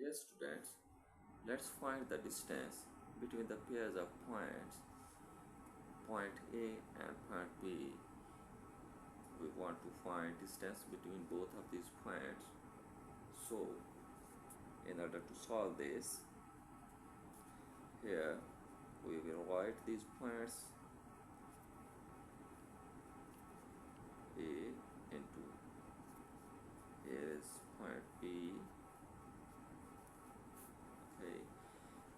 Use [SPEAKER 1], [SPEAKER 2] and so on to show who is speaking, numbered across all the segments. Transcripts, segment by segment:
[SPEAKER 1] Dear students, let's find the distance between the pairs of points, point A and point B. We want to find distance between both of these points. So, in order to solve this, here we will write these points A into, here is point B. Okay,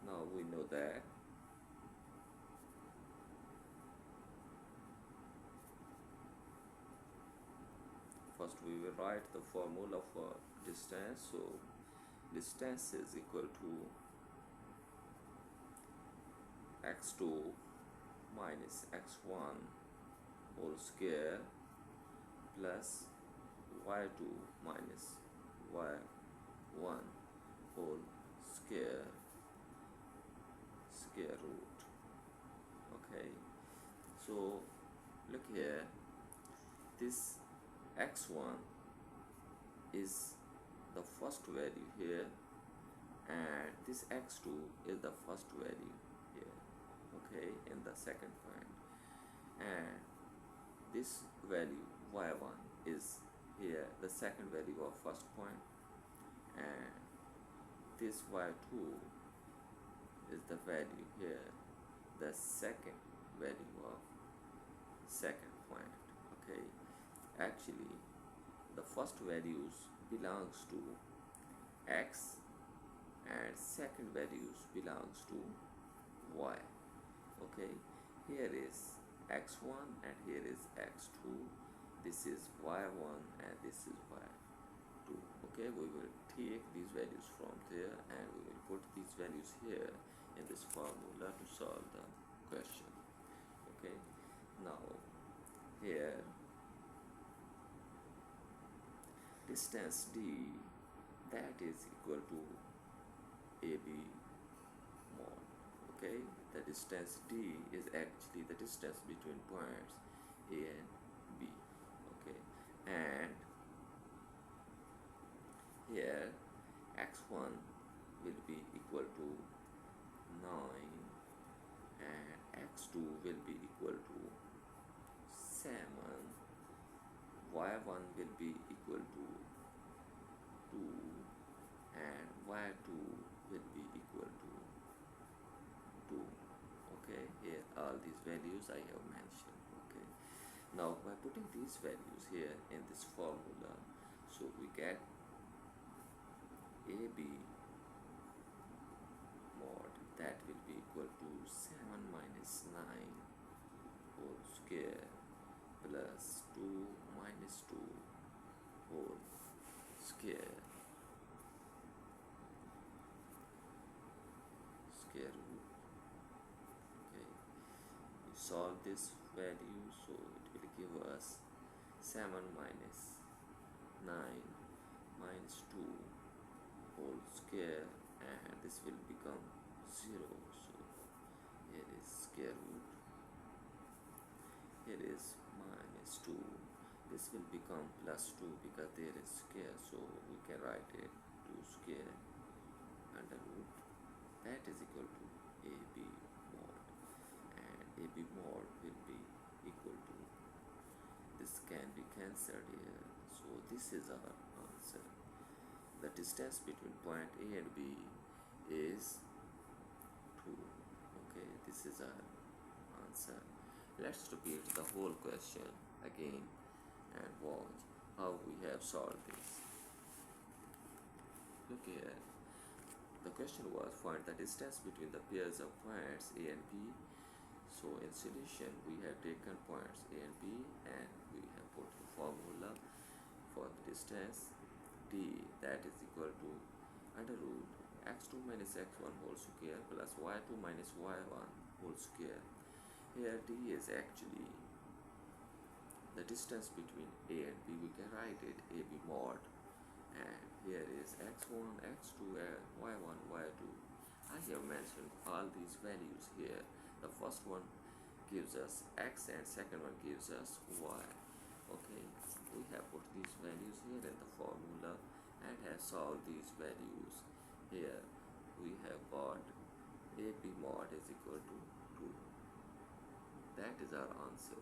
[SPEAKER 1] now we know that first we will write the formula for distance. So distance is equal to x2 minus x1 whole square plus y2 minus y1 whole square root. Okay, so look here, this x1 is the first value here and this x2 is the first value here, okay, in the second point, and this value y1 is here the second value of first point, and this y2 is the value here the second value of second point. Okay, actually the first values belongs to x and second values belongs to y. Okay, here is x1 and here is x2, this is y1 and this is y2. Okay, we will take these values from there and we will put these values here in this formula to solve the question. Okay, now here distance d, that is equal to AB mod. Okay, the distance d is actually the distance between points A and B. Okay, and here x1 will be equal to 9 and x2 will be equal to 7, y1 will be equal to 2 and y2 will be equal to 2. Okay, here all these values I have mentioned. Okay, now by putting these values here in this formula, so we get AB mod, that will be equal to 7 minus 9 whole square plus 2 minus 2 whole square root. Okay, we solve this value, so it will give us 7 minus 9 minus 2 whole square, and this will become 0. So here is square root, here is minus 2, this will become plus 2 because there is square, so we can write it 2 square under root, that is equal to AB mod, and AB mod will be equal to, this can be cancelled here, so this is our answer. The distance between point A and B is 2. Okay, this is our answer. Let's repeat the whole question again and watch how we have solved this. Look here, the question was find the distance between the pairs of points A and B. So in solution we have taken points A and B and we have put the formula for the distance d, that is equal to under root x2 minus x1 whole square plus y2 minus y1 whole square. Here d is actually the distance between A and B, we can write it AB mod, and here is x1, x2, and y1, y2. I have mentioned all these values here. The first one gives us x and second one gives us y. Okay, we have put these values here in the formula and have solved these values Here we have got AP mod is equal to 2. That is our answer.